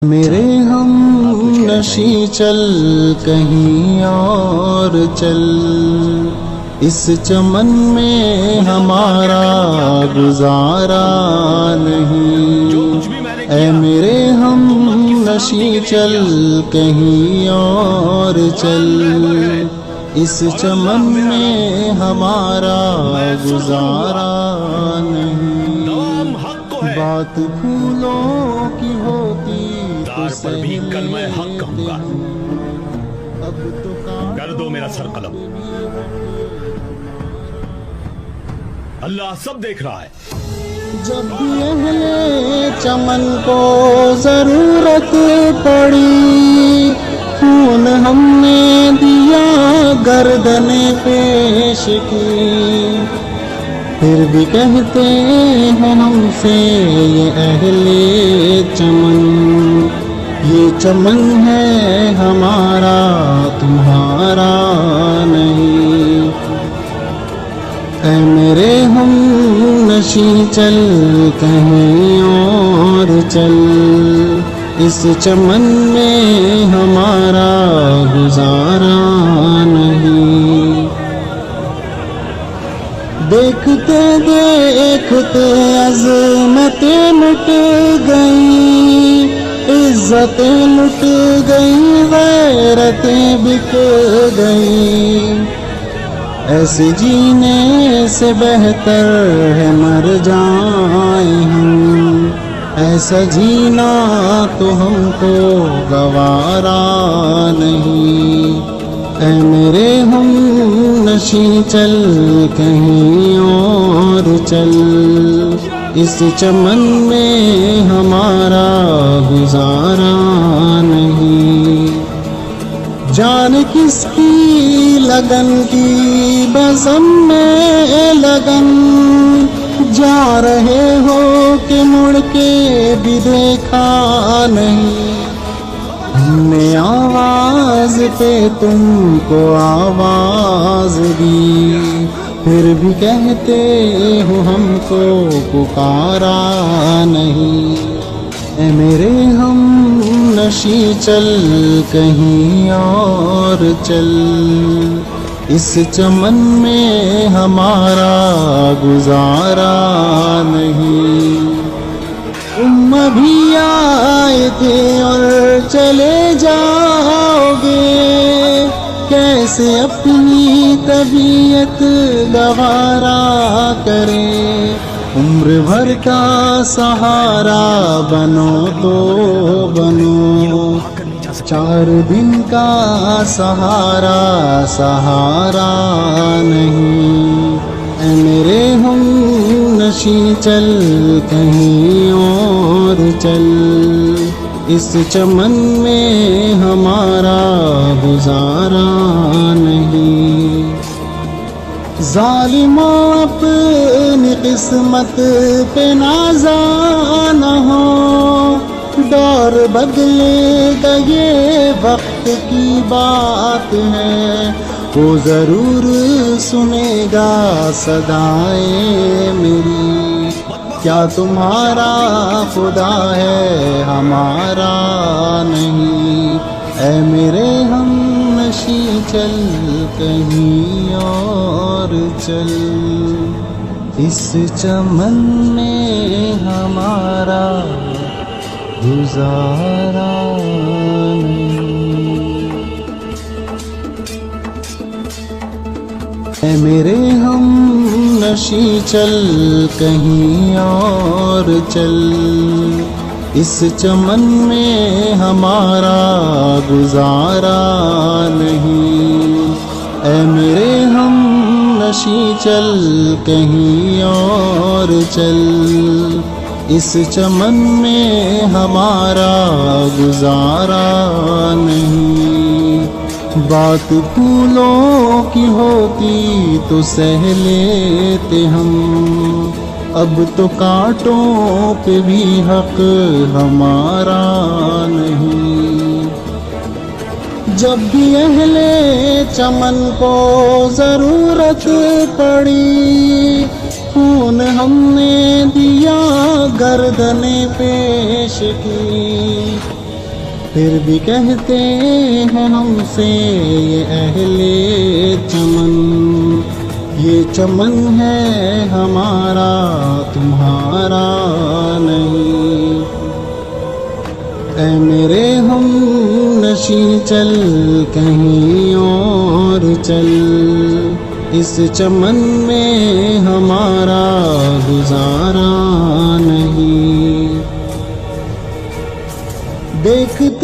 میرے ہم نشیں چل کہیں اور چل، اس چمن میں ہمارا گزارا نہیں۔ اے میرے ہم نشیں چل کہیں اور چل، اس چمن میں ہمارا گزارا نہیں۔ بات پھولوں کی ہوتی دار پر بھی کلمہ حق کہوں گا، کر دو میرا سر قلم، اللہ سب دیکھ رہا ہے۔ جب بھی اہل چمن کو ضرورت پڑی، خون ہم نے دیا گردنیں پیش کی، پھر بھی کہتے ہیں ہم سے یہ اہل چمن، یہ چمن ہے ہمارا تمہارا نہیں۔ اے میرے ہم نشیں چل کہیں اور چل، اس چمن میں ہمارا گزارا نہیں۔ دیکھتے دیکھتے عظمتیں لٹ گئی، عزتیں لٹ گئی، غیرتیں بک گئی، ایسے جینے سے بہتر ہے مر جائیں ہم، ایسا جینا تو ہم کو گوارا نہیں۔ اے میرے ہم نشیں چل کہیں اور چل، اس چمن میں ہمارا گزارا نہیں۔ جان کس کی لگن کی بزم میں لگن، جا رہے ہو کہ مڑ کے بھی دیکھا نہیں۔ ہم نے آواز پہ تم کو آواز دی، پھر بھی کہتے ہو ہم کو پکارا نہیں۔ اے میرے ہم نشیں چل کہیں اور چل، اس چمن میں ہمارا گزارا نہیں۔ تم ابھی آئے تھے اور چلے جاؤ گے، کیسے اپنی طبیعت گوارا کریں، عمر بھر کا سہارا بنو تو بنو، 4 دن کا سہارا سہارا نہیں۔ اے میرے ہم نشیں چل کہیں اور چل، اس چمن میں ہمارا گزارا نہیں۔ ظالموں اپنی قسمت پہ نازا نہ ہو، دور بدلے گا یہ وقت کی بات ہے، وہ ضرور سنے گا صدائیں میری، کیا تمہارا خدا ہے ہمارا نہیں۔ اے میرے ہم نشیں چل کہیں اور چل، اس چمن میں ہمارا گزارا نہیں۔ اے میرے ہم نشیں چل کہیں اور چل، اس چمن میں ہمارا گزارا نہیں۔ اے میرے ہم نشیں چل کہیں اور چل، اس چمن میں ہمارا گزارا نہیں۔ بات پھولوں کی ہوتی تو سہ لیتے ہم، اب تو کانٹوں پہ بھی حق ہمارا نہیں۔ جب بھی اہل چمن کو ضرورت پڑی، خون ہم نے دیا گردنیں پیش کی، پھر بھی کہتے ہیں ہم سے یہ اہل چمن، یہ چمن ہے ہمارا تمہارا نہیں۔ اے میرے ہم نشیں چل کہیں اور چل، اس چمن میں ہمارا گزارا نہیں۔ دیکھتے